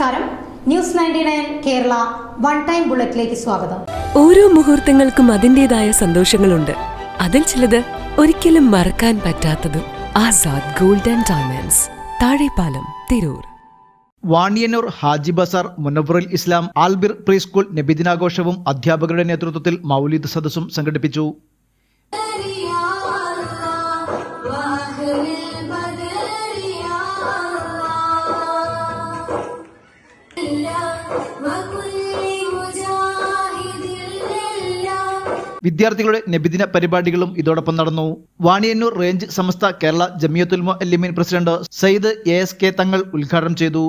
നമസ്കാരം. News 99 Kerala one time ബുള്ളറ്റിലേക്ക് സ്വാഗതം. ഓരോ മുഹൂർത്തങ്ങൾക്കും അതിന്റേതായ സന്തോഷങ്ങളുണ്ട്. അതിൽ ചിലത് ഒരിക്കലും മറക്കാൻ പറ്റാത്തതും. Azad gold and diamonds, Thazhepalam, Tirur. Vaniyannur Haji Bazar Munavvarul Islam Albir pre school നബിദിനാഘോഷവും അധ്യാപകരുടെ നേതൃത്വത്തിൽ മൗലിദ് സദസ്സും സംഘടിപ്പിച്ചു. വിദ്യാർത്ഥികളുടെ നബിദിന പരിപാടികളും ഇതോടൊപ്പം നടന്നു. Vaniyannur range Samastha Kerala Jamiyathul Muallimeen president Sayyid ASK Thangal ഉദ്ഘാടനം ചെയ്തു.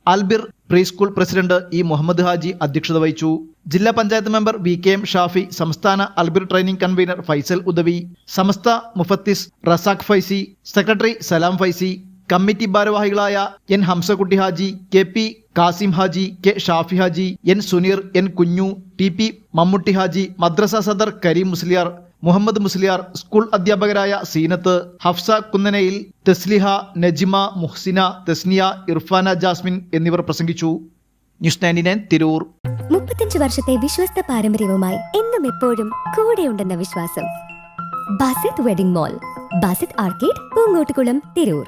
Albir pre school president E Muhammad Haji അധ്യക്ഷത വഹിച്ചു. ജില്ലാ പഞ്ചായത്ത് മെമ്പർ VKM ഷാഫി, സംസ്ഥാന ആൽബിർ ട്രെയിനിംഗ് കൺവീനർ ഫൈസൽ ഉദവി, സമസ്ത മുഫത്തിസ് റസാഖ് ഫൈസി, സെക്രട്ടറി സലാം ഫൈസി, കമ്മിറ്റി ഭാരവാഹികളായ N Hamsakutty Haji, KP Kasim Haji, K Shafi Haji, N Suneer, N Kunju, TP Mammootty Haji, മദ്രസ സദർ കരീം മുസ്ലിയാർ, മുഹമ്മദ് മുസ്ലിയാർ, സ്കൂൾ അധ്യാപകരായ സീനത്ത്, ഹഫ്സ കുന്നനയിൽ, തസ്ലിഹ, നജിമ, മുഹ്സിന, തസ്നിയ, ഇർഫാന ജാസ്മിൻ എന്നിവർ പ്രസംഗിച്ചു. ന്യൂസ് 99 തിരൂർ. 35 വർഷത്തെ വിശ്വസ്ത പാരമ്പര്യവുമായി എന്നും എപ്പോഴും കൂടെയുണ്ടെന്ന വിശ്വാസം. Basith wedding mall, Basith arcade, Poongottukulam, Tirur.